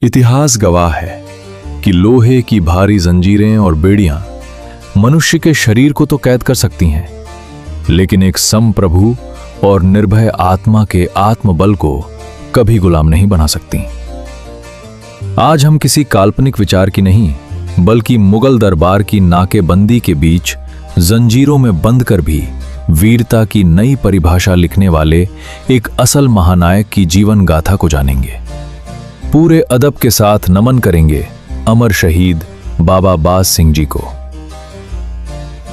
इतिहास गवाह है कि लोहे की भारी जंजीरें और बेड़ियां मनुष्य के शरीर को तो कैद कर सकती हैं, लेकिन एक संप्रभु और निर्भय आत्मा के आत्मबल को कभी गुलाम नहीं बना सकती। आज हम किसी काल्पनिक विचार की नहीं, बल्कि मुगल दरबार की नाकेबंदी के बीच जंजीरों में बंद कर भी वीरता की नई परिभाषा लिखने वाले एक असल महानायक की जीवन गाथा को जानेंगे। पूरे अदब के साथ नमन करेंगे अमर शहीद बाबा बाज सिंह जी को।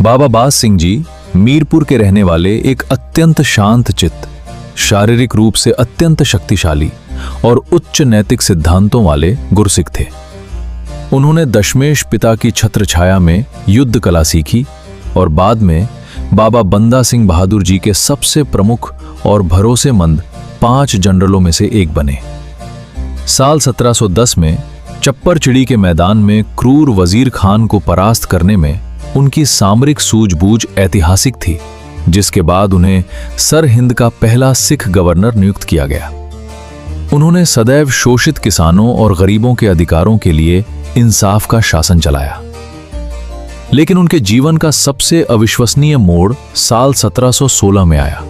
बाबा बाज सिंह जी मीरपुर के रहने वाले एक अत्यंत शांत चित्त, शारीरिक रूप से अत्यंत शक्तिशाली और उच्च नैतिक सिद्धांतों वाले गुरसिख थे। उन्होंने दशमेश पिता की छत्र छाया में युद्ध कला सीखी और बाद में बाबा बंदा सिंह बहादुर जी के सबसे प्रमुख और भरोसेमंद 5 जनरलों में से एक बने। साल 1710 में चप्पर चिड़ी के मैदान में क्रूर वजीर खान को परास्त करने में उनकी सामरिक सूझबूझ ऐतिहासिक थी, जिसके बाद उन्हें सर हिंद का पहला सिख गवर्नर नियुक्त किया गया। उन्होंने सदैव शोषित किसानों और गरीबों के अधिकारों के लिए इंसाफ का शासन चलाया। लेकिन उनके जीवन का सबसे अविश्वसनीय मोड़ साल 1716 में आया,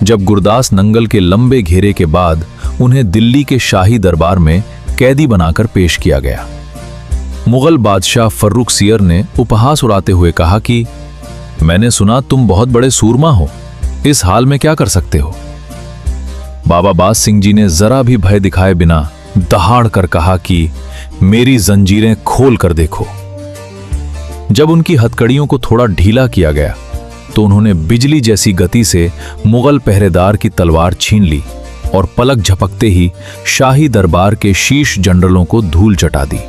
जब गुरदास नंगल के लंबे घेरे के बाद उन्हें दिल्ली के शाही दरबार में कैदी बनाकर पेश किया गया। मुगल बादशाह फर्रुख सियर ने उपहास उड़ाते हुए कहा कि मैंने सुना तुम बहुत बड़े सूरमा हो, इस हाल में क्या कर सकते हो? बाबा बाज सिंह जी ने जरा भी भय दिखाए बिना दहाड़ कर कहा कि मेरी जंजीरें खोल कर देखो। जब उनकी हथकड़ियों को थोड़ा ढीला किया गया तो उन्होंने बिजली जैसी गति से मुगल पहरेदार की तलवार छीन ली और पलक झपकते ही शाही दरबार के शीर्ष जनरलों को धूल चटा दी।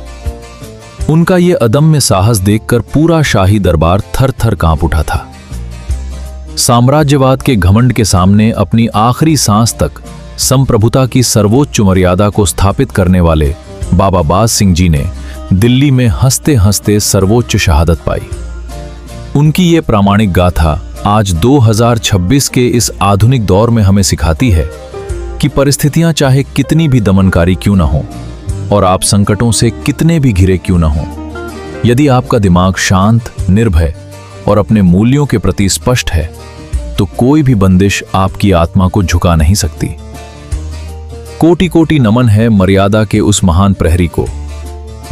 उनका यह अदम्य साहस देखकर पूरा शाही दरबार थर थर कांप उठा था। साम्राज्यवाद के घमंड के सामने अपनी आखिरी सांस तक संप्रभुता की सर्वोच्च मर्यादा को स्थापित करने वाले बाबा बाज सिंह जी ने दिल्ली में हंसते हंसते सर्वोच्च शहादत पाई। उनकी ये प्रामाणिक गाथा आज 2026 के इस आधुनिक दौर में हमें सिखाती है कि परिस्थितियां चाहे कितनी भी दमनकारी क्यों न हो और आप संकटों से कितने भी घिरे क्यों न हो, यदि आपका दिमाग शांत, निर्भय और अपने मूल्यों के प्रति स्पष्ट है तो कोई भी बंदिश आपकी आत्मा को झुका नहीं सकती। कोटि कोटि नमन है मर्यादा के उस महान प्रहरी को।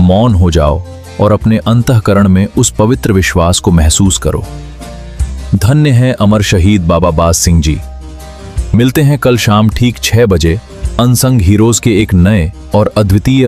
मौन हो जाओ और अपने अंतःकरण में उस पवित्र विश्वास को महसूस करो। धन्य है अमर शहीद बाबा बाज सिंह जी। मिलते हैं कल शाम ठीक 6 बजे अनसंग हीरोज के एक नए और अद्वितीय